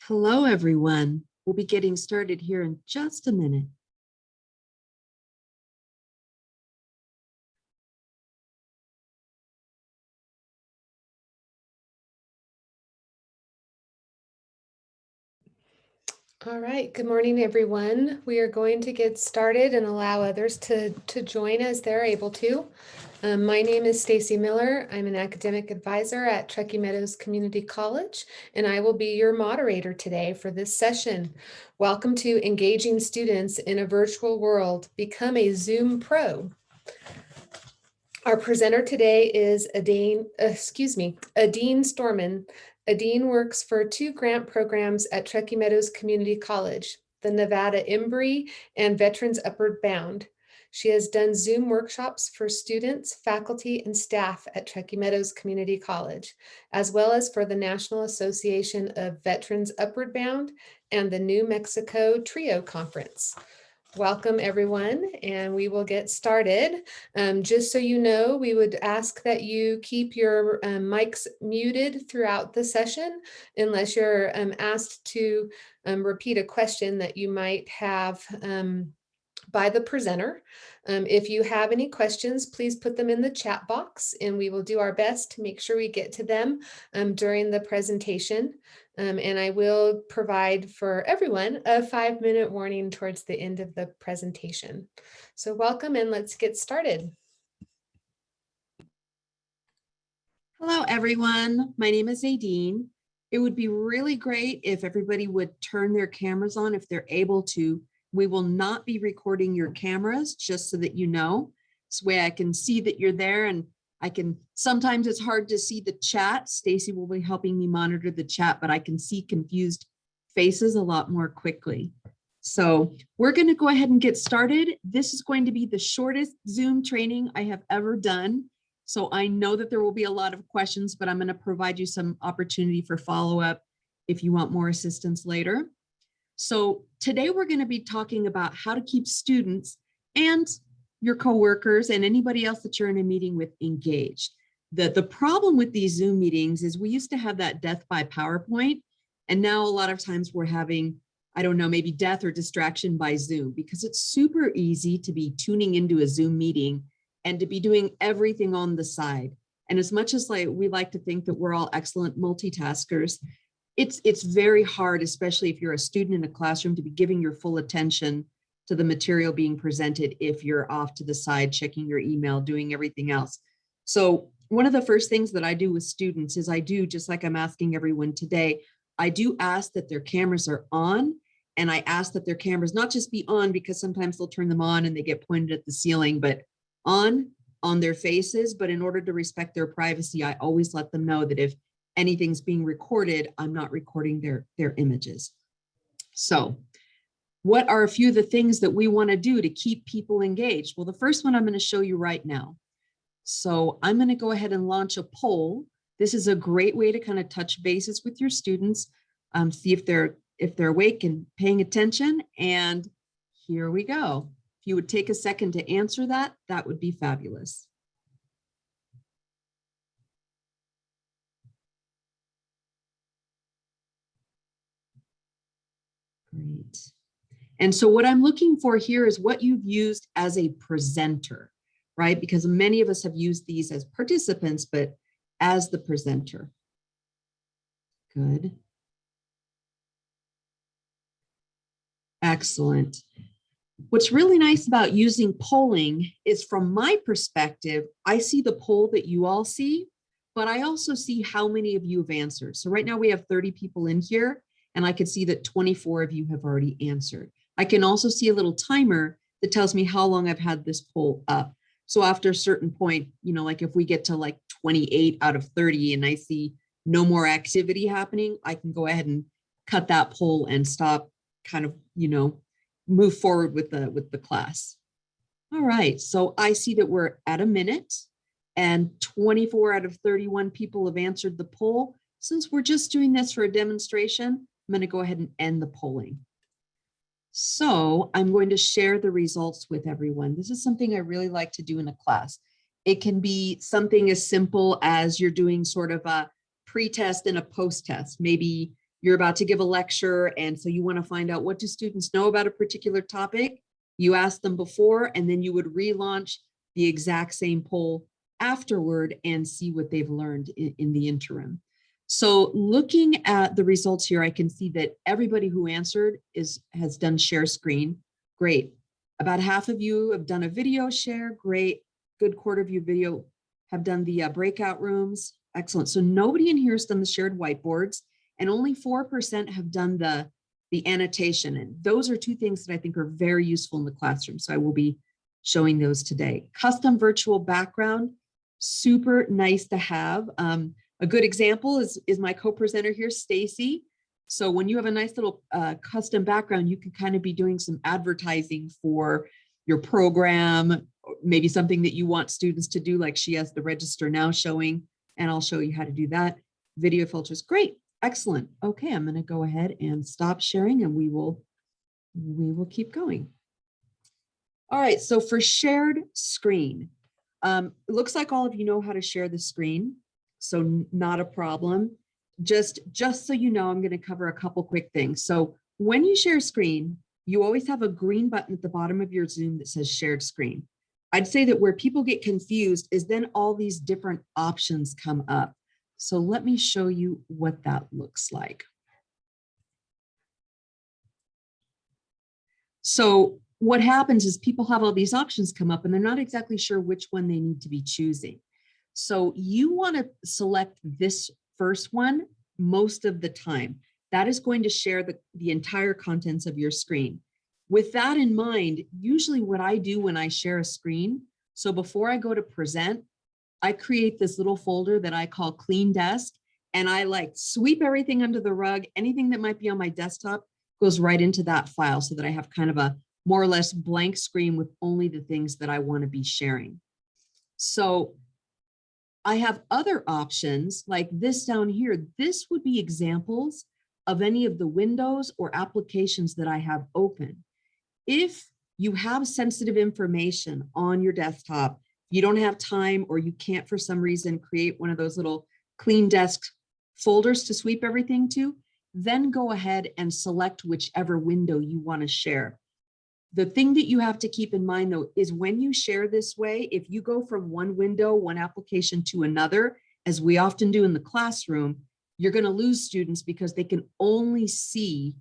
Hello, everyone. We'll be getting started here in just a minute. All right, good morning, everyone. We are going to get started and allow others to join as they're able to. My name is Stacy Miller. I'm an academic advisor at Truckee Meadows Community College, and I will be your moderator today for this session. Welcome to Engaging Students in a Virtual World. Become a Zoom Pro. Our presenter today is Adine Stormoen. Adine works for two grant programs at Truckee Meadows Community College, the Nevada Embry and Veterans Upward Bound. She has done Zoom workshops for students, faculty, and staff at Truckee Meadows Community College, as well as for the National Association of Veterans Upward Bound and the New Mexico Trio Conference. Welcome, everyone, and we will get started. Just so you know, we would ask that you keep your mics muted throughout the session unless you're asked to repeat a question that you might have by the presenter. If you have any questions, please put them in the chat box and we will do our best to make sure we get to them during the presentation. And I will provide for everyone a 5-minute warning towards the end of the presentation. So welcome and let's get started. Hello, everyone. My name is Adine. It would be really great if everybody would turn their cameras on if they're able to. We will not be recording your cameras, just so that you know. This way I can see that you're there, and I can, sometimes it's hard to see the chat. Stacy will be helping me monitor the chat, but I can see confused faces a lot more quickly. So we're going to go ahead and get started. This is going to be the shortest Zoom training I have ever done. So I know that there will be a lot of questions, but I'm going to provide you some opportunity for follow-up if you want more assistance later. So today we're going to be talking about how to keep students and your coworkers and anybody else that you're in a meeting with engaged. The problem with these Zoom meetings is we used to have that death by PowerPoint, and now a lot of times we're having, I don't know, maybe death or distraction by Zoom, because it's super easy to be tuning into a Zoom meeting and to be doing everything on the side. And as much as we like to think that we're all excellent multitaskers, it's very hard, especially if you're a student in a classroom, to be giving your full attention to the material being presented if you're off to the side, checking your email, doing everything else. So one of the first things that I do with students is I do, just like I'm asking everyone today, I do ask that their cameras are on, and I ask that their cameras not just be on because sometimes they'll turn them on and they get pointed at the ceiling, but on their faces. But in order to respect their privacy, I always let them know that if anything's being recorded, I'm not recording their images. So what are a few of the things that we want to do to keep people engaged? Well, the first one I'm going to show you right now. So I'm going to go ahead and launch a poll. This is a great way to kind of touch bases with your students, see if they're awake and paying attention. And here we go. If you would take a second to answer that, that would be fabulous. Great. And so what I'm looking for here is what you've used as a presenter, right? Because many of us have used these as participants, but as the presenter. Good. Excellent. What's really nice about using polling is, from my perspective, I see the poll that you all see, but I also see how many of you have answered. So right now we have 30 people in here, and I can see that 24 of you have already answered. I can also see a little timer that tells me how long I've had this poll up. So after a certain point, you know, like if we get to like 28 out of 30 and I see no more activity happening, I can go ahead and cut that poll and stop, kind of, you know, move forward with the class. All right, so I see that we're at a minute and 24 out of 31 people have answered the poll. Since we're just doing this for a demonstration, I'm going to go ahead and end the polling. So I'm going to share the results with everyone. This is something I really like to do in a class. It can be something as simple as you're doing sort of a pre-test and a post-test. Maybe you're about to give a lecture, and so you want to find out, what do students know about a particular topic? You ask them before, and then you would relaunch the exact same poll afterward and see what they've learned in the interim. So looking at the results here, I can see that everybody who answered has done share screen. Great. About half of you have done a video share. Great. Good quarter of you video have done the breakout rooms. Excellent. So nobody in here has done the shared whiteboards, and only 4% have done the annotation. And those are two things that I think are very useful in the classroom. So I will be showing those today. Custom virtual background, super nice to have. A good example is my co-presenter here, Stacy. So when you have a nice little custom background, you can kind of be doing some advertising for your program, maybe something that you want students to do, like she has the register now showing, and I'll show you how to do that. Video filters, great, excellent. Okay, I'm gonna go ahead and stop sharing, and we will keep going. All right, so for shared screen, it looks like all of you know how to share the screen, so not a problem. Just so you know, I'm going to cover a couple quick things. So when you share screen, you always have a green button at the bottom of your Zoom that says shared screen. I'd say that where people get confused is then all these different options come up. So let me show you what that looks like. So what happens is people have all these options come up and they're not exactly sure which one they need to be choosing. So you want to select this first one most of the time. That is going to share the entire contents of your screen. With that in mind, usually what I do when I share a screen, so before I go to present, I create this little folder that I call Clean Desk, and I like sweep everything under the rug. Anything that might be on my desktop goes right into that file so that I have kind of a more or less blank screen with only the things that I want to be sharing. So I have other options like this down here. This would be examples of any of the windows or applications that I have open. If you have sensitive information on your desktop, you don't have time, or you can't for some reason create one of those little Clean Desk folders to sweep everything to, then go ahead and select whichever window you want to share. The thing that you have to keep in mind, though, is when you share this way, if you go from one window, one application to another, as we often do in the classroom, you're going to lose students because they can only see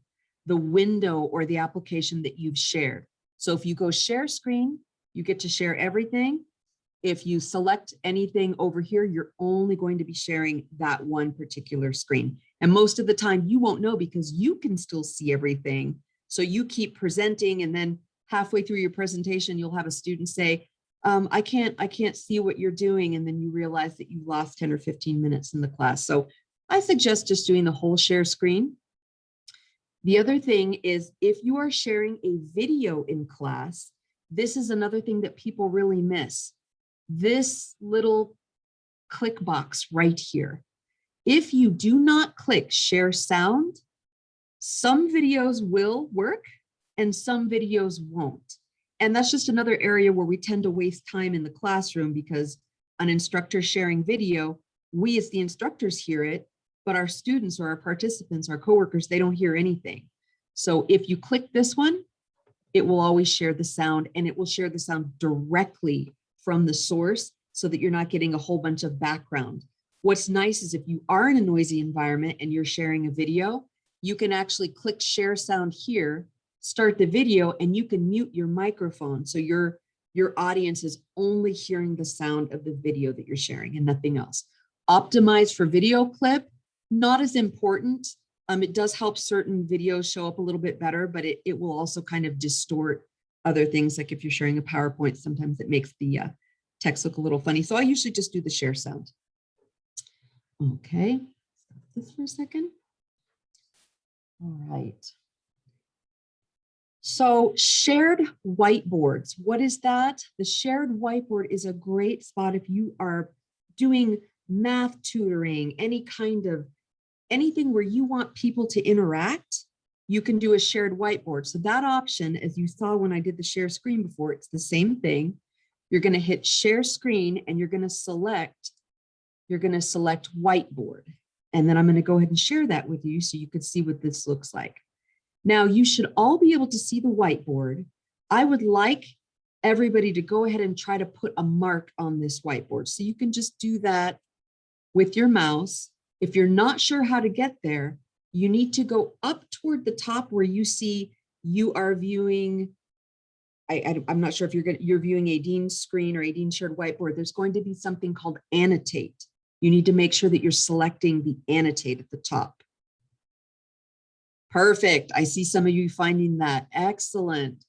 the window or the application that you've shared. So if you go share screen, you get to share everything. If you select anything over here, you're only going to be sharing that one particular screen. And most of the time you won't know because you can still see everything. So you keep presenting, and then halfway through your presentation, you'll have a student say, I can't see what you're doing. And then you realize that you've lost 10 or 15 minutes in the class. So I suggest just doing the whole share screen. The other thing is, if you are sharing a video in class, this is another thing that people really miss. This little click box right here. If you do not click share sound, some videos will work and some videos won't. And that's just another area where we tend to waste time in the classroom, because an instructor sharing video, we as the instructors hear it, but our students or our participants, our coworkers, they don't hear anything. So if you click this one, it will always share the sound, and it will share the sound directly from the source so that you're not getting a whole bunch of background. What's nice is if you are in a noisy environment and you're sharing a video, you can actually click share sound here, start the video, and you can mute your microphone. So your audience is only hearing the sound of the video that you're sharing and nothing else. Optimize for video clip, not as important. It does help certain videos show up a little bit better, but it will also kind of distort other things. Like if you're sharing a PowerPoint, sometimes it makes the text look a little funny. So I usually just do the share sound. Okay, stop this for a second. All right. So shared whiteboards, what is that? The shared whiteboard is a great spot if you are doing math tutoring, anything where you want people to interact, you can do a shared whiteboard. So that option, as you saw when I did the share screen before, it's the same thing. You're going to hit share screen and you're going to select whiteboard. And then I'm going to go ahead and share that with you so you can see what this looks like. Now, you should all be able to see the whiteboard. I would like everybody to go ahead and try to put a mark on this whiteboard. So you can just do that with your mouse. If you're not sure how to get there, you need to go up toward the top where you see you are viewing. I'm not sure if you're viewing Adine's screen or Adine's shared whiteboard. There's going to be something called annotate. You need to make sure that you're selecting the annotate at the top. Perfect. I see some of you finding that. Excellent.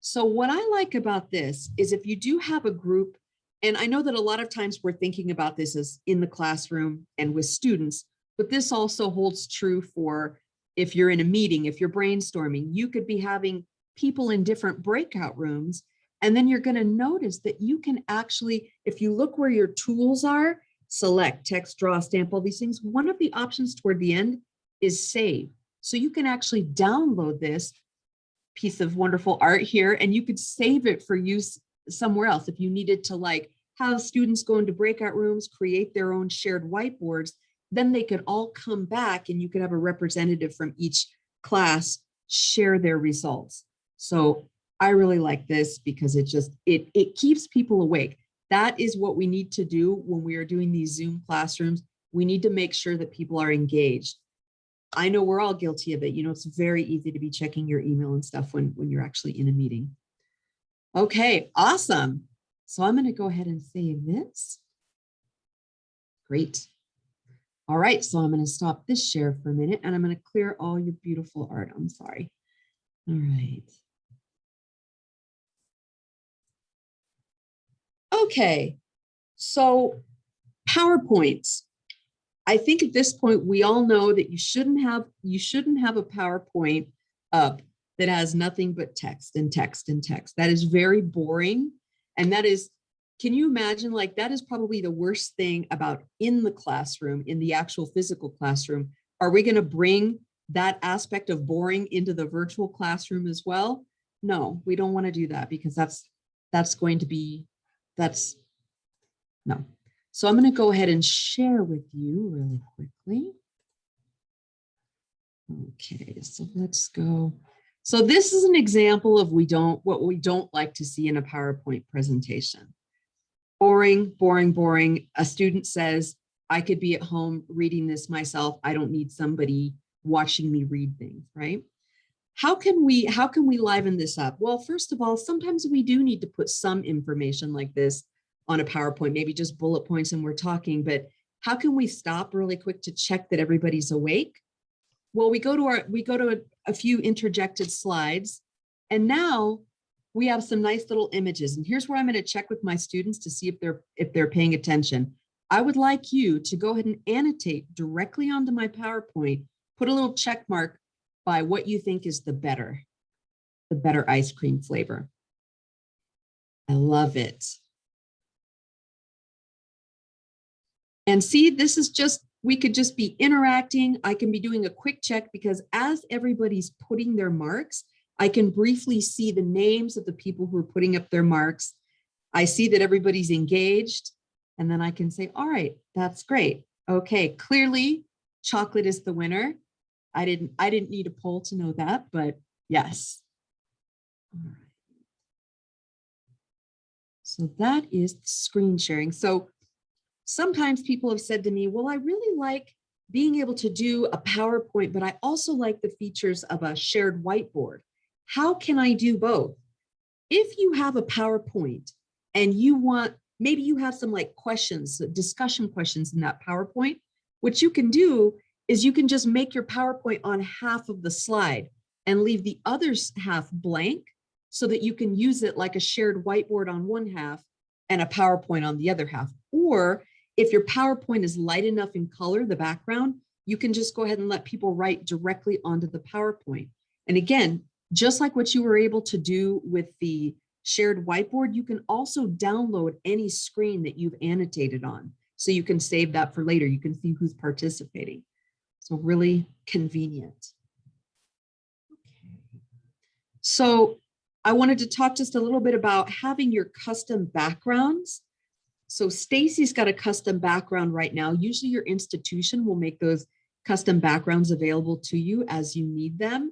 So what I like about this is if you do have a group, and I know that a lot of times we're thinking about this as in the classroom and with students, but this also holds true for if you're in a meeting, if you're brainstorming, you could be having people in different breakout rooms, and then you're going to notice that you can actually, if you look where your tools are, select, text, draw, stamp, all these things, one of the options toward the end is save. So you can actually download this piece of wonderful art here, and you could save it for use somewhere else. If you needed to like have students go into breakout rooms, create their own shared whiteboards, then they could all come back and you could have a representative from each class share their results. So I really like this because it keeps people awake. That is what we need to do when we are doing these Zoom classrooms. We need to make sure that people are engaged. I know we're all guilty of it. You know, it's very easy to be checking your email and stuff when you're actually in a meeting. Okay, awesome. So I'm going to go ahead and save this. Great. All right, so I'm going to stop this share for a minute and I'm going to clear all your beautiful art. I'm sorry. All right. Okay, so PowerPoints. I think at this point, we all know that you shouldn't have a PowerPoint up that has nothing but text and text and text. That is very boring. And that is, can you imagine, like, that is probably the worst thing about in the classroom, in the actual physical classroom. Are we going to bring that aspect of boring into the virtual classroom as well? No, we don't want to do that because that's going to be, no. So I'm going to go ahead and share with you really quickly. Okay, so let's go. So this is an example of what we don't like to see in a PowerPoint presentation. Boring, boring, boring. A student says, I could be at home reading this myself. I don't need somebody watching me read things, right? How can we liven this up? Well, first of all, sometimes we do need to put some information like this on a PowerPoint, maybe just bullet points and we're talking, but how can we stop really quick to check that everybody's awake? Well, we go to a few interjected slides, and now we have some nice little images. And here's where I'm going to check with my students to see if they're paying attention. I would like you to go ahead and annotate directly onto my PowerPoint, put a little check mark by what you think is the better ice cream flavor. I love it. And see, this is just, we could just be interacting. I can be doing a quick check because as everybody's putting their marks, I can briefly see the names of the people who are putting up their marks. I see that everybody's engaged, and then I can say, all right, that's great. Okay, clearly chocolate is the winner. I didn't need a poll to know that, but yes. All right. So that is screen sharing. So sometimes people have said to me, well, I really like being able to do a PowerPoint, but I also like the features of a shared whiteboard. How can I do both? If you have a PowerPoint and maybe you have some like questions, discussion questions in that PowerPoint, what you can do is you can just make your PowerPoint on half of the slide and leave the other half blank so that you can use it like a shared whiteboard on one half and a PowerPoint on the other half. Or if your PowerPoint is light enough in color, the background, you can just go ahead and let people write directly onto the PowerPoint. And again, just like what you were able to do with the shared whiteboard, you can also download any screen that you've annotated on. So you can save that for later. You can see who's participating. So really convenient. Okay. So I wanted to talk just a little bit about having your custom backgrounds. So Stacy's got a custom background right now. Usually your institution will make those custom backgrounds available to you as you need them.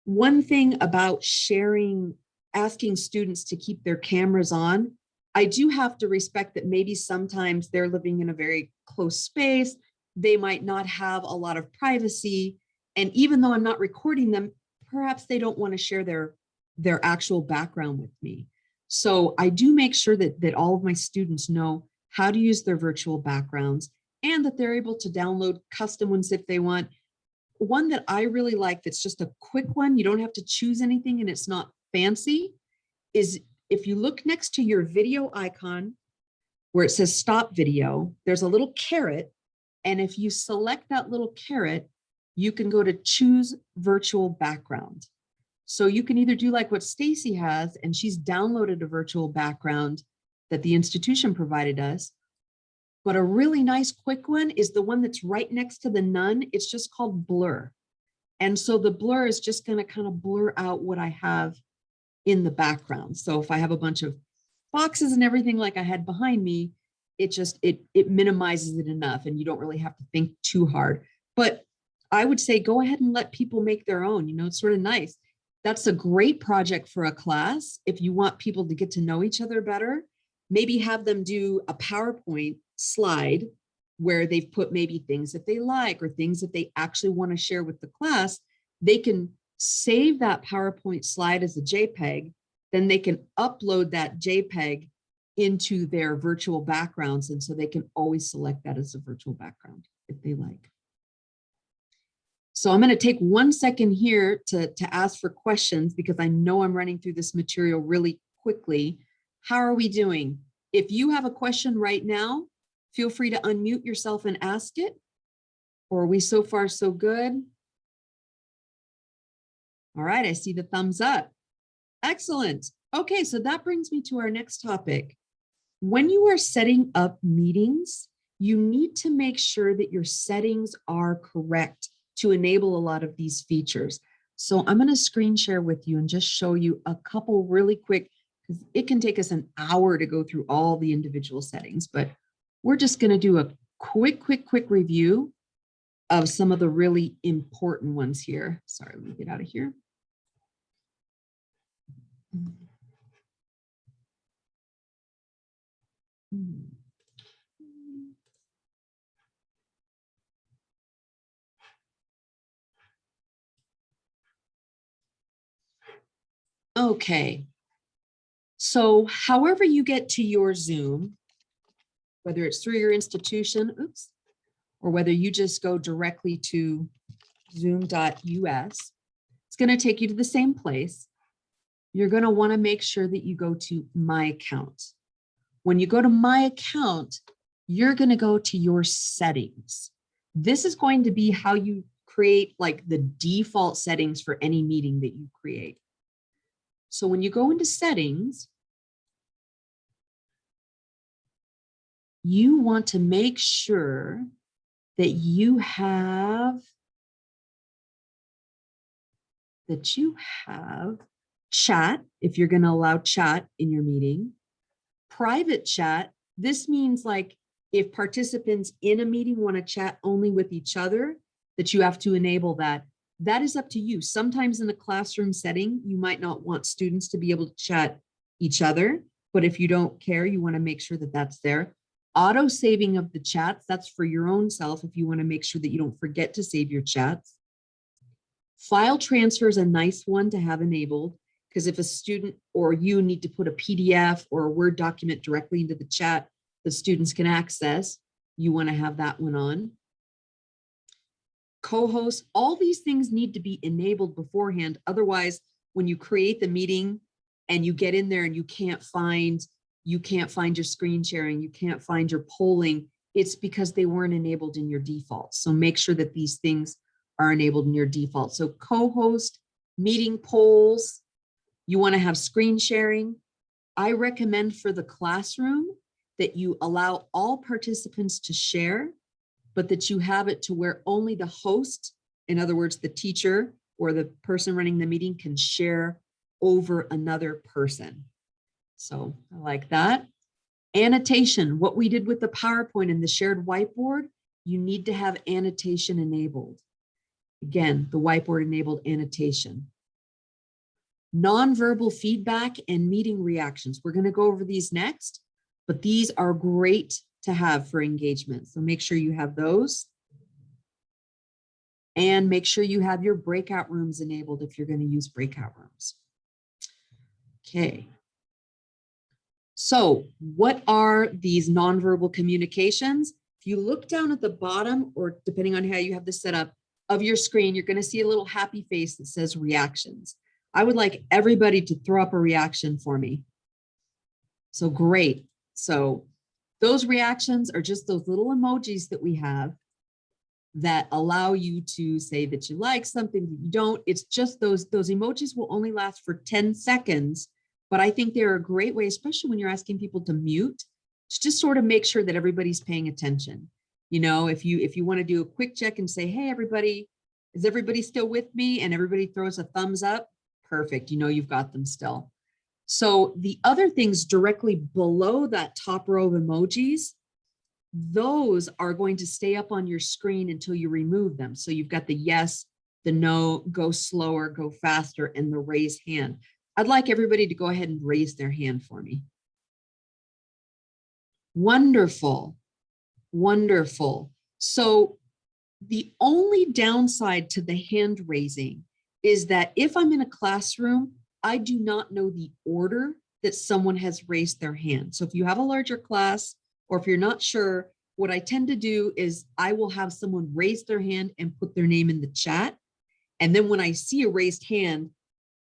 One thing about sharing, asking students to keep their cameras on, I do have to respect that maybe sometimes they're living in a very close space. They might not have a lot of privacy. And even though I'm not recording them, perhaps they don't want to share their actual background with me. So I do make sure that all of my students know how to use their virtual backgrounds and that they're able to download custom ones if they want. One that I really like that's just a quick one, you don't have to choose anything and it's not fancy, is if you look next to your video icon where it says stop video, there's a little caret. And if you select that little caret, you can go to choose virtual background. So you can either do like what Stacy has, and she's downloaded a virtual background that the institution provided us. But a really nice quick one is the one that's right next to the none. It's just called blur. And so the blur is just going to kind of blur out what I have in the background. So if I have a bunch of boxes and everything like I had behind me, it minimizes it enough and you don't really have to think too hard. But I would say go ahead and let people make their own. You know, it's sort of nice. That's a great project for a class. If you want people to get to know each other better, maybe have them do a PowerPoint slide where they've put maybe things that they like or things that they actually want to share with the class. They can save that PowerPoint slide as a JPEG, then they can upload that JPEG into their virtual backgrounds. And so they can always select that as a virtual background if they like. So I'm going to take 1 second here to ask for questions because I know I'm running through this material really quickly. How are we doing? If you have a question right now, feel free to unmute yourself and ask it. Or are we so far so good? All right, I see the thumbs up. Excellent. Okay, so that brings me to our next topic. When you are setting up meetings, you need to make sure that your settings are correct to enable a lot of these features. So I'm going to screen share with you and just show you a couple really quick, because it can take us an hour to go through all the individual settings, but we're just going to do a quick review of some of the really important ones here. Sorry, let me get out of here. Okay. So however you get to your Zoom, whether it's through your institution, oops, or whether you just go directly to zoom.us, it's going to take you to the same place. You're going to want to make sure that you go to My Account. When you go to My Account, you're going to go to your settings. This is going to be how you create like the default settings for any meeting that you create. So when you go into settings, you want to make sure that you have chat, if you're going to allow chat in your meeting. Private chat, this means like if participants in a meeting want to chat only with each other, that you have to enable that. That is up to you. Sometimes in a classroom setting, you might not want students to be able to chat each other, but if you don't care, you want to make sure that that's there. Auto saving of the chats, that's for your own self if you want to make sure that you don't forget to save your chats. File transfer is a nice one to have enabled, because if a student or you need to put a PDF or a Word document directly into the chat that students can access, you want to have that one on. Co-host, all these things need to be enabled beforehand. Otherwise, when you create the meeting and you get in there and you can't find your screen sharing, you can't find your polling, it's because they weren't enabled in your default. So make sure that these things are enabled in your default. So co-host, meeting polls, you want to have screen sharing. I recommend for the classroom that you allow all participants to share, but that you have it to where only the host, in other words, the teacher or the person running the meeting, can share over another person. So I like that. Annotation, what we did with the PowerPoint and the shared whiteboard, you need to have annotation enabled. Again, the whiteboard enabled annotation. Nonverbal feedback and meeting reactions. We're going to go over these next, but these are great to have for engagement. So make sure you have those. And make sure you have your breakout rooms enabled if you're going to use breakout rooms. Okay. So what are these nonverbal communications? If you look down at the bottom, or depending on how you have this set up, of your screen, you're going to see a little happy face that says reactions. I would like everybody to throw up a reaction for me. So great. So those reactions are just those little emojis that we have that allow you to say that you like something, that you don't. It's just those emojis will only last for 10 seconds, but I think they're a great way, especially when you're asking people to mute, to just sort of make sure that everybody's paying attention. You know, if you want to do a quick check and say, hey, everybody, is everybody still with me? And everybody throws a thumbs up. Perfect. You know, you've got them still. So the other things directly below that top row of emojis, those are going to stay up on your screen until you remove them. So you've got the yes, the no, go slower, go faster, and the raise hand. I'd like everybody to go ahead and raise their hand for me. Wonderful. Wonderful. So the only downside to the hand raising is that if I'm in a classroom, I do not know the order that someone has raised their hand. So if you have a larger class, or if you're not sure, what I tend to do is I will have someone raise their hand and put their name in the chat. And then when I see a raised hand,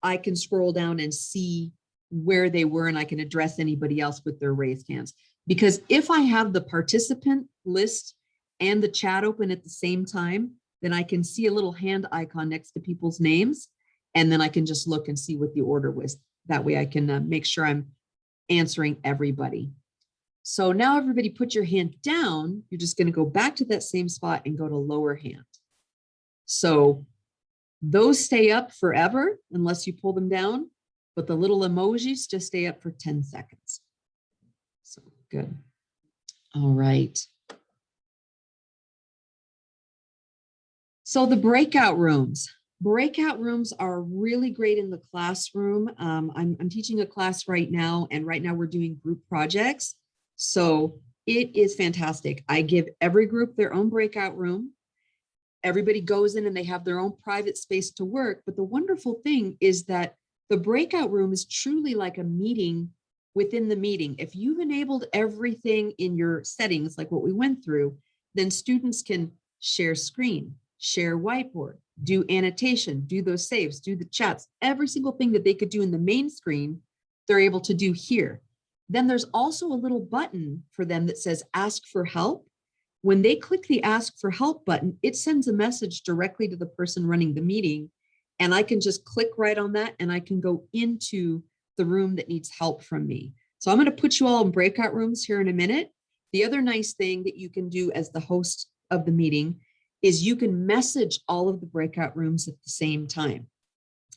I can scroll down and see where they were, and I can address anybody else with their raised hands. Because if I have the participant list and the chat open at the same time, then I can see a little hand icon next to people's names. And then I can just look and see what the order was. That way I can make sure I'm answering everybody. So now everybody put your hand down. You're just going to go back to that same spot and go to lower hand. So those stay up forever unless you pull them down, but the little emojis just stay up for 10 seconds. So good. All right. So the breakout rooms. Breakout rooms are really great in the classroom. I'm teaching a class right now, and right now we're doing group projects. So it is fantastic. I give every group their own breakout room. Everybody goes in and they have their own private space to work. But the wonderful thing is that the breakout room is truly like a meeting within the meeting. If you've enabled everything in your settings, like what we went through, then students can share screen, share whiteboard, do annotation, do those saves, do the chats, every single thing that they could do in the main screen, they're able to do here. Then there's also a little button for them that says ask for help. When they click the ask for help button, it sends a message directly to the person running the meeting. And I can just click right on that and I can go into the room that needs help from me. So I'm going to put you all in breakout rooms here in a minute. The other nice thing that you can do as the host of the meeting is you can message all of the breakout rooms at the same time.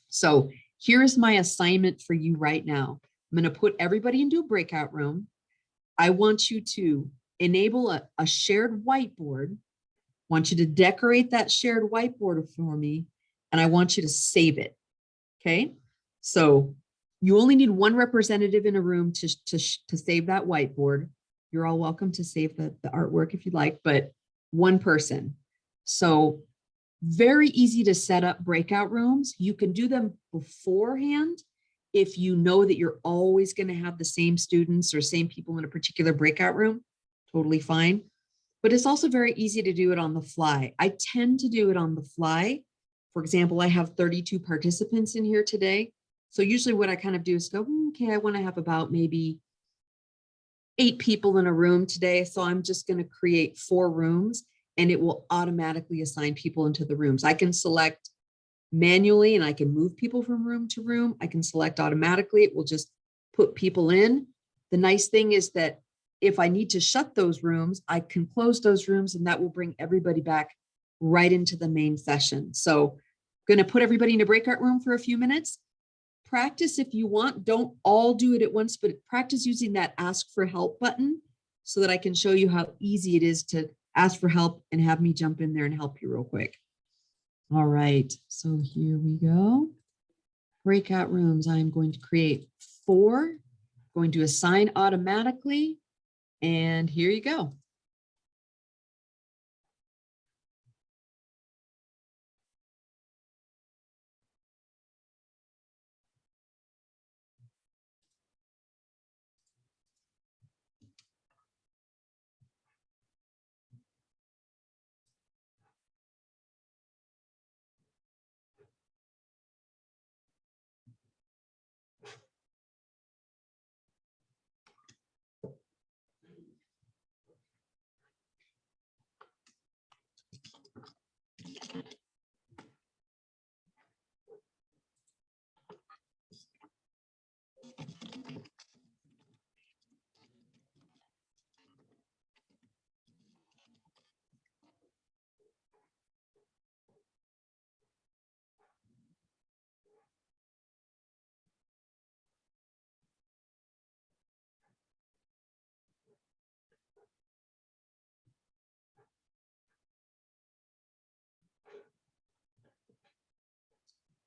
So here's my assignment for you right now. I'm going to put everybody into a breakout room. I want you to enable a shared whiteboard. I want you to decorate that shared whiteboard for me, and I want you to save it. Okay, so you only need one representative in a room to save that whiteboard. You're all welcome to save the artwork if you'd like, but one person. So very easy to set up breakout rooms. You can do them beforehand if you know that you're always going to have the same students or same people in a particular breakout room. Totally fine. But it's also very easy to do it on the fly. I tend to do it on the fly. For example, I have 32 participants in here today. So usually what I kind of do is go, okay, I want to have about maybe 8 people in a room today. So I'm just going to create 4 rooms and it will automatically assign people into the rooms. I can select manually and I can move people from room to room. I can select automatically. It will just put people in. The nice thing is that if I need to shut those rooms, I can close those rooms and that will bring everybody back right into the main session. So I'm going to put everybody in a breakout room for a few minutes. practice if you want. Don't all do it at once, but practice using that ask for help button so that I can show you how easy it is to ask for help and have me jump in there and help you real quick. All right, so here we go. Breakout rooms, I'm going to create 4, going to assign automatically, and here you go.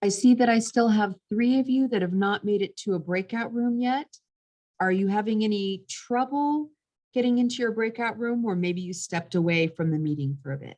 I see that I still have 3 of you that have not made it to a breakout room yet. Are you having any trouble getting into your breakout room, or maybe you stepped away from the meeting for a bit?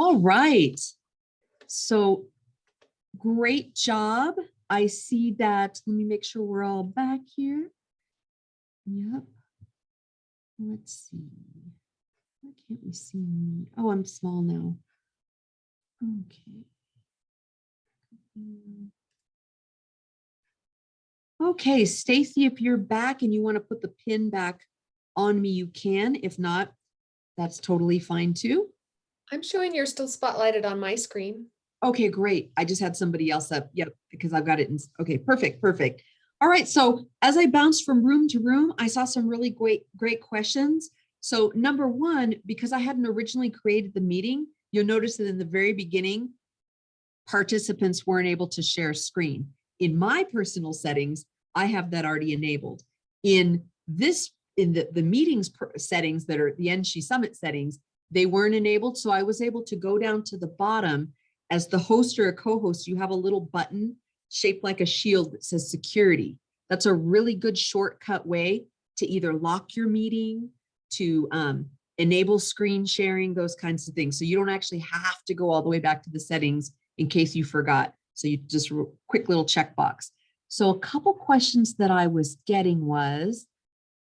All right. So great job. I see that. Let me make sure we're all back here. Yep. Let's see. Why can't we see me? Oh, I'm small now. Okay. Okay, Stacy, if you're back and you want to put the pin back on me, you can. If not, that's totally fine too. I'm showing you're still spotlighted on my screen. Okay, great. I just had somebody else up. Yep, because I've got it in. Okay, perfect, perfect. All right, so as I bounced from room to room, I saw some really great questions. So number one, because I hadn't originally created the meeting, you'll notice that in the very beginning, participants weren't able to share screen. In my personal settings, I have that already enabled. In the meetings settings that are the NSHE Summit settings, they weren't enabled. So I was able to go down to the bottom. As the host or a co-host, you have a little button shaped like a shield that says security. That's a really good shortcut way to either lock your meeting, to enable screen sharing, those kinds of things. So you don't actually have to go all the way back to the settings in case you forgot. So you just quick little checkbox. So a couple questions that I was getting was,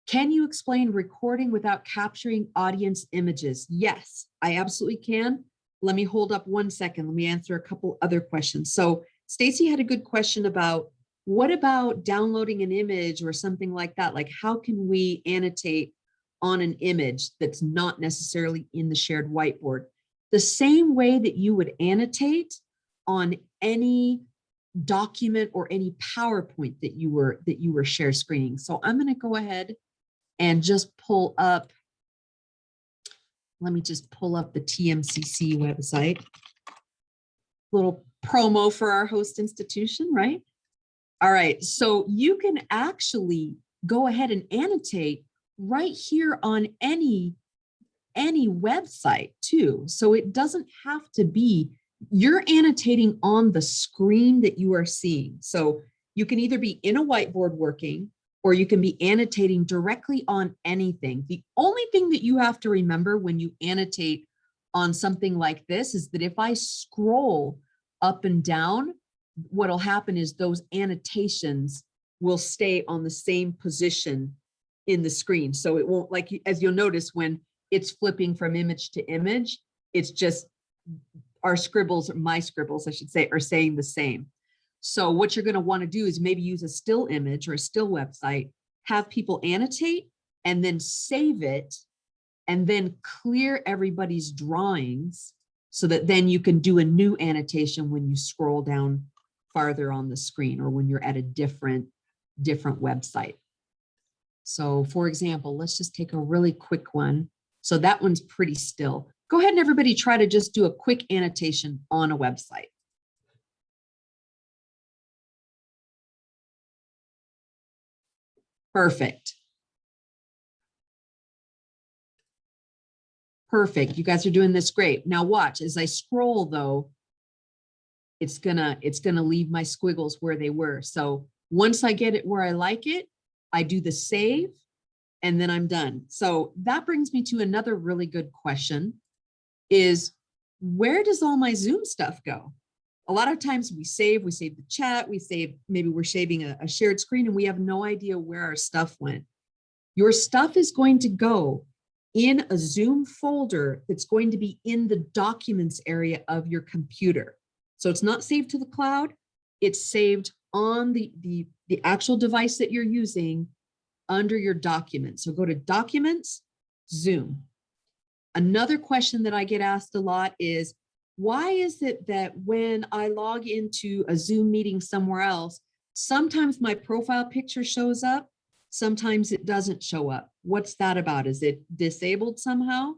can you explain recording without capturing audience images? Yes, I absolutely can. Let me hold up 1 second. Let me answer a couple other questions. So Stacy had a good question about, what about downloading an image or something like that? Like, how can we annotate on an image that's not necessarily in the shared whiteboard? The same way that you would annotate on any document or any PowerPoint that you were share screening. So I'm going to go ahead and just pull up. Let me just pull up the TMCC website. Little promo for our host institution, right? All right, so you can actually go ahead and annotate right here on any website too. So it doesn't have to be, you're annotating on the screen that you are seeing. So you can either be in a whiteboard working, or you can be annotating directly on anything. The only thing that you have to remember when you annotate on something like this is that if I scroll up and down, what'll happen is those annotations will stay on the same position in the screen. So it won't, like, as you'll notice when it's flipping from image to image, it's just our scribbles, or my scribbles, I should say, are saying the same. So what you're going to want to do is maybe use a still image or a still website, have people annotate and then save it, and then clear everybody's drawings so that then you can do a new annotation when you scroll down farther on the screen or when you're at a different website. So for example, let's just take a really quick one. So that one's pretty still. Go ahead and everybody try to just do a quick annotation on a website. Perfect. Perfect. You guys are doing this great. Now watch, as I scroll though, it's gonna leave my squiggles where they were. So once I get it where I like it, I do the save and then I'm done. So that brings me to another really good question is, where does all my Zoom stuff go? A lot of times we save the chat, maybe we're saving a shared screen and we have no idea where our stuff went. Your stuff is going to go in a Zoom folder that's going to be in the documents area of your computer. So it's not saved to the cloud, it's saved on the actual device that you're using under your documents. So go to Documents, Zoom. Another question that I get asked a lot is, why is it that when I log into a Zoom meeting somewhere else, sometimes my profile picture shows up, sometimes it doesn't show up? What's that about? Is it disabled somehow?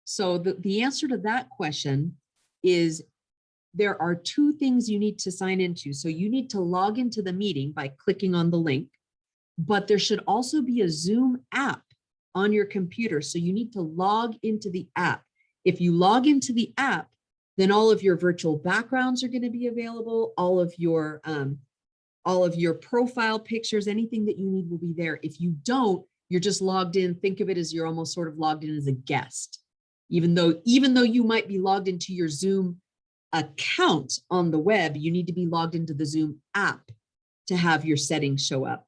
So the answer to that question is, there are two things you need to sign into. So you need to log into the meeting by clicking on the link, but there should also be a Zoom app on your computer. So you need to log into the app. If you log into the app, then all of your virtual backgrounds are going to be available. All of your profile pictures, anything that you need will be there. If you don't, you're just logged in. Think of it as you're almost sort of logged in as a guest. Even though you might be logged into your Zoom account on the web, you need to be logged into the Zoom app to have your settings show up.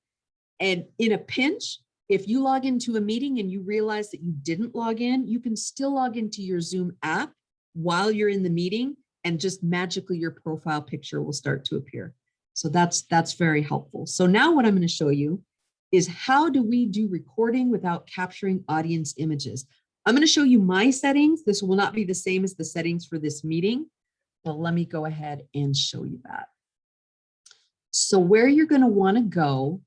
And in a pinch, if you log into a meeting and you realize that you didn't log in, you can still log into your Zoom app while you're in the meeting, and just magically your profile picture will start to appear. So that's very helpful. So now what I'm going to show you is how do we do recording without capturing audience images. I'm going to show you my settings. This will not be the same as the settings for this meeting, but let me go ahead and show you that. So where you're going to want to go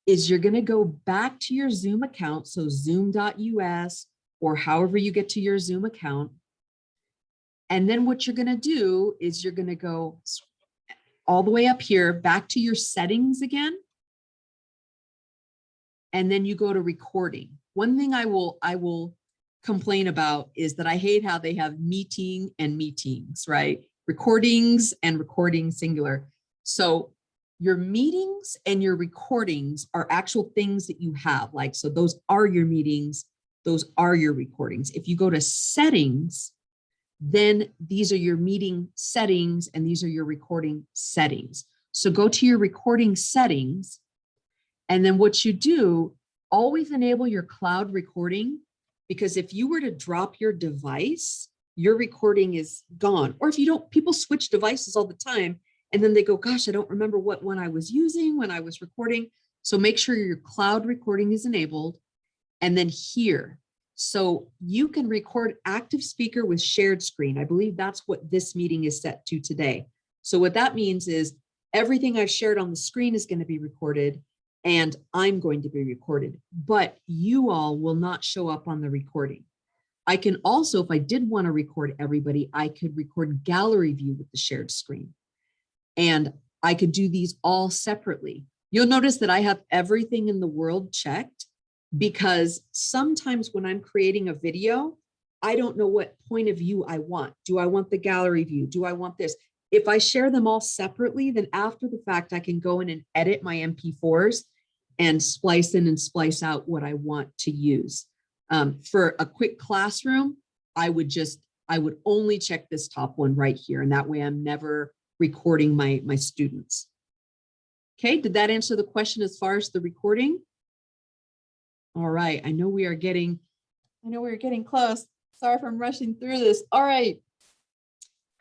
is you're going to go back to your Zoom account. So zoom.us or however you get to your Zoom account. And then what you're going to do is you're going to go all the way up here, back to your settings again. And then you go to recording. One thing I will complain about is that I hate how they have meeting and meetings, right? Recordings and recording singular. So your meetings and your recordings are actual things that you have. Like, so those are your meetings, those are your recordings. If you go to settings, then these are your meeting settings and these are your recording settings. So go to your recording settings, and then what you do, always enable your cloud recording, because if you were to drop your device, your recording is gone. Or if you don't, people switch devices all the time and then they go, gosh, I don't remember what one I was using when I was recording. So make sure your cloud recording is enabled. And then here, so you can record active speaker with shared screen. I believe that's what this meeting is set to today. So what that means is everything I've shared on the screen is going to be recorded and I'm going to be recorded, but you all will not show up on the recording. I can also, if I did want to record everybody, I could record gallery view with the shared screen. And I could do these all separately. You'll notice that I have everything in the world checked, because sometimes when I'm creating a video, I don't know what point of view I want. Do I want the gallery view? Do I want this? If I share them all separately, then after the fact, I can go in and edit my MP4s and splice in and splice out what I want to use. For a quick classroom, I would only check this top one right here. And that way I'm never recording my students. Okay, did that answer the question as far as the recording? All right, I know we're getting close. Sorry if I'm rushing through this. All right.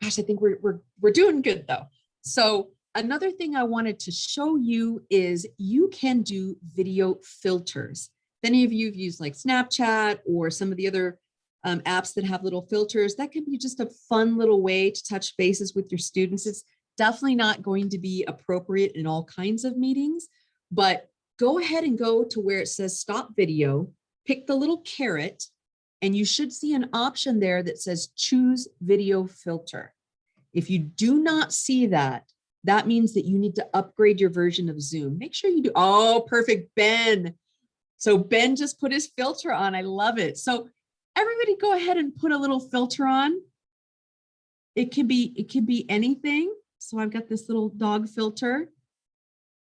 Gosh, I think we're doing good though. So another thing I wanted to show you is you can do video filters. If any of you have used like Snapchat or some of the other apps that have little filters, that can be just a fun little way to touch bases with your students. It's definitely not going to be appropriate in all kinds of meetings, but go ahead and go to where it says stop video, pick the little caret, and you should see an option there that says choose video filter. If you do not see that, that means that you need to upgrade your version of Zoom. Make sure you do. Oh, perfect, Ben. So Ben just put his filter on. I love it. So everybody go ahead and put a little filter on. It can be anything. So I've got this little dog filter.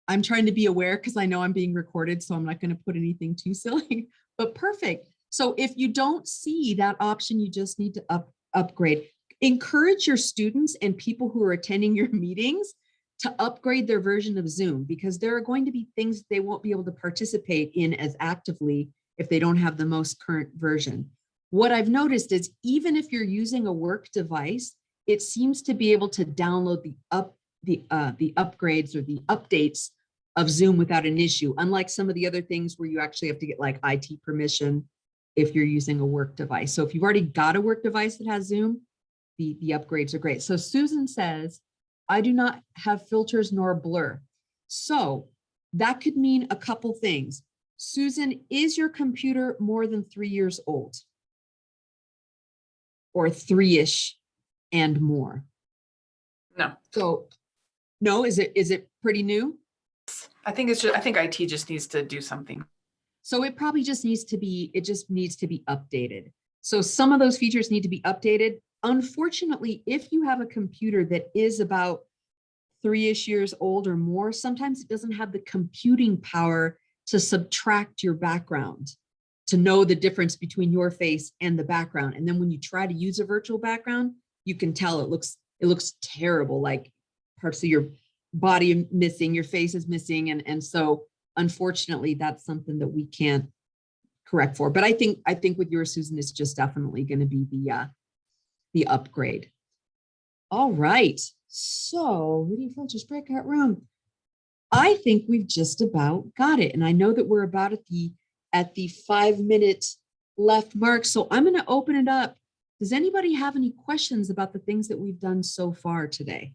I'm trying to be aware because I know I'm being recorded, so I'm not going to put anything too silly, but perfect. So if you don't see that option, you just need to upgrade. Encourage your students and people who are attending your meetings to upgrade their version of Zoom, because there are going to be things they won't be able to participate in as actively if they don't have the most current version. What I've noticed is even if you're using a work device, it seems to be able to download the upgrades or the updates of Zoom without an issue, unlike some of the other things where you actually have to get like IT permission if you're using a work device. So if you've already got a work device that has Zoom, the upgrades are great. So Susan says, I do not have filters nor blur. So that could mean a couple things. Susan, is your computer more than 3 years old? Or 3-ish and more? No. So no, is it pretty new? I think IT just needs to do something. So it probably just needs to be updated. So some of those features need to be updated. Unfortunately, if you have a computer that is about 3-ish years old or more, sometimes it doesn't have the computing power to subtract your background. to know the difference between your face and the background. And then when you try to use a virtual background, you can tell it looks terrible, like parts of your body missing, your face is missing. And so unfortunately, that's something that we can't correct for. But I think with yours, Susan, it's just definitely going to be the upgrade. All right. So reading filters, breakout room. I think we've just about got it. And I know that we're about at the 5-minute left mark. So I'm going to open it up. Does anybody have any questions about the things that we've done so far today?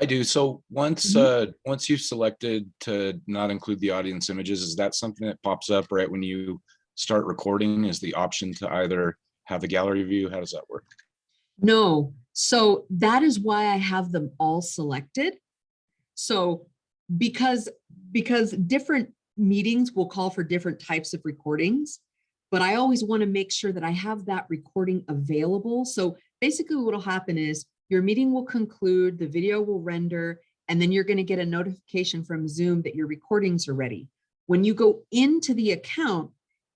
I do. So once you've selected to not include the audience images, is that something that pops up right when you start recording? Is the option to either have a gallery view? How does that work? No. So that is why I have them all selected. So because different meetings will call for different types of recordings, but I always want to make sure that I have that recording available. So basically what will happen is your meeting will conclude, the video will render, and then you're going to get a notification from Zoom that your recordings are ready. When you go into the account,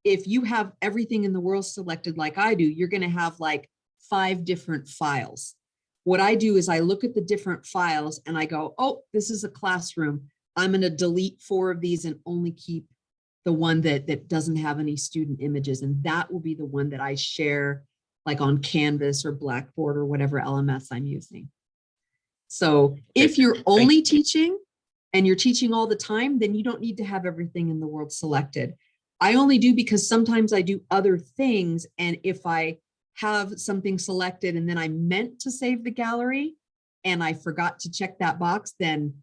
if you have everything in the world selected like I do, you're going to have like 5 different files. What I do is I look at the different files and I go, oh, this is a classroom. I'm going to delete 4 of these and only keep the one that doesn't have any student images. And that will be the one that I share like on Canvas or Blackboard or whatever LMS I'm using. So if you're only teaching and you're teaching all the time, then you don't need to have everything in the world selected. I only do because sometimes I do other things. And if I have something selected and then I meant to save the gallery and I forgot to check that box, then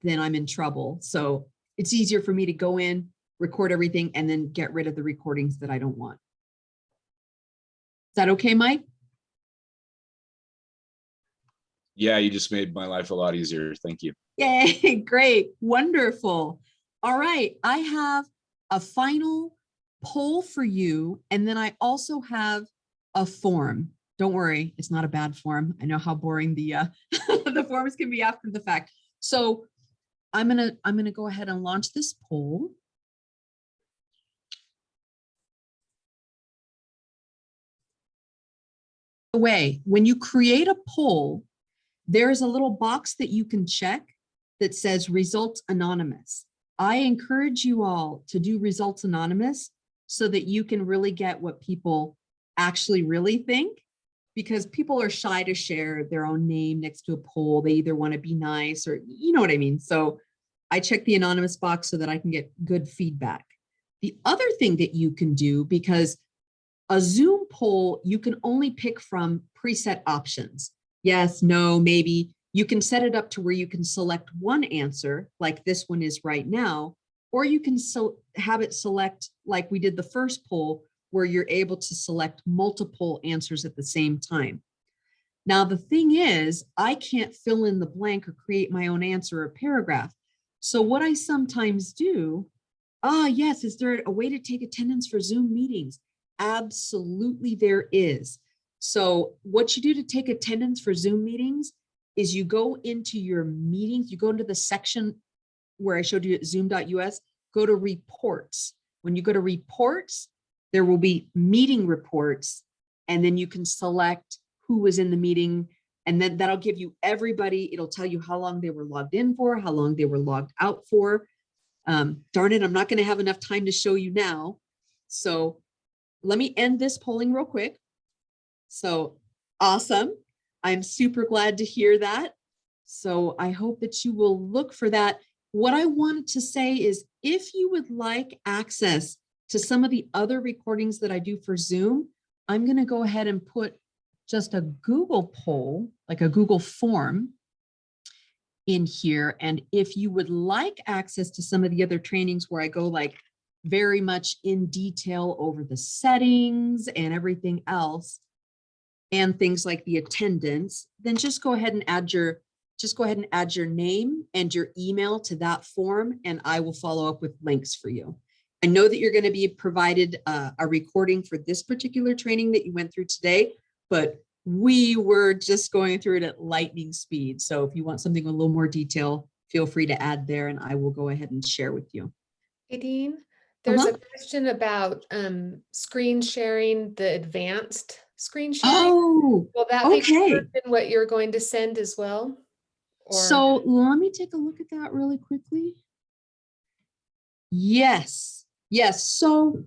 I'm in trouble. So it's easier for me to go in, record everything, and then get rid of the recordings that I don't want. Is that okay, Mike? Yeah, you just made my life a lot easier. Thank you. Yay, great, wonderful. All right, I have a final poll for you, and then I also have a form. Don't worry, it's not a bad form. I know how boring the the forms can be after the fact. So I'm gonna go ahead and launch this poll. Way, when you create a poll, there is a little box that you can check that says results anonymous. I encourage you all to do results anonymous so that you can really get what people actually really think, because people are shy to share their own name next to a poll. They either want to be nice or you know what I mean. So I check the anonymous box so that I can get good feedback. The other thing that you can do, because a Zoom poll, you can only pick from preset options. Yes, no, maybe. You can set it up to where you can select one answer, like this one is right now, or you can have it select, like we did the first poll, where you're able to select multiple answers at the same time. Now, the thing is, I can't fill in the blank or create my own answer or paragraph. So what I sometimes do, yes, is there a way to take attendance for Zoom meetings? Absolutely, there is. So what you do to take attendance for Zoom meetings is you go into your meetings, you go into the section where I showed you at zoom.us, go to reports. When you go to reports, there will be meeting reports, and then you can select who was in the meeting, and then that'll give you everybody. It'll tell you how long they were logged in for, how long they were logged out for. Darn it, I'm not going to have enough time to show you now. So let me end this polling real quick. So awesome. I'm super glad to hear that. So I hope that you will look for that. What I wanted to say is if you would like access to some of the other recordings that I do for Zoom, I'm going to go ahead and put just a Google poll, like a Google form in here. And if you would like access to some of the other trainings where I go like very much in detail over the settings and everything else, and things like the attendance, then just go ahead and add your name and your email to that form, and I will follow up with links for you. I know that you're going to be provided a recording for this particular training that you went through today, but we were just going through it at lightning speed. So if you want something with a little more detail, feel free to add there and I will go ahead and share with you. Adine, there's a Uh-huh. question about screen sharing, the advanced screen sharing. Oh, Will that be okay. covered in what you're going to send as well? Or So let me take a look at that really quickly. Yes, yes. So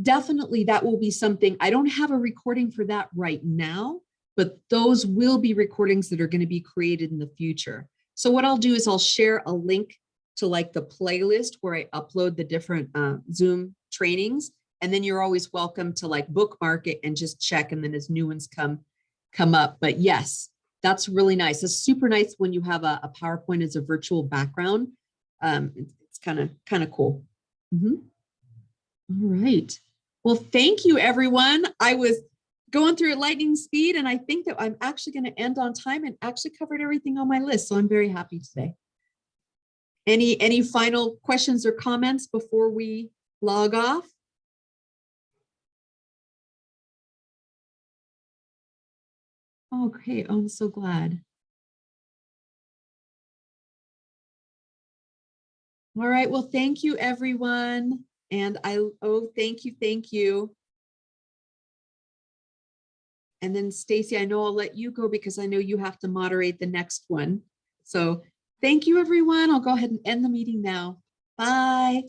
definitely that will be something. I don't have a recording for that right now, but those will be recordings that are going to be created in the future. So what I'll do is I'll share a link to like the playlist where I upload the different Zoom trainings. And then you're always welcome to like bookmark it and just check. And then as new ones come up. But yes, that's really nice. It's super nice when you have a PowerPoint as a virtual background. It's kind of cool. Mhm. All right. Well, thank you, everyone. I was going through at lightning speed, and I think that I'm actually going to end on time and actually covered everything on my list. So I'm very happy today. Any final questions or comments before we log off? Okay, I'm so glad. All right, well, thank you, everyone. And thank you, thank you. And then Stacy, I know I'll let you go because I know you have to moderate the next one. So thank you, everyone. I'll go ahead and end the meeting now. Bye.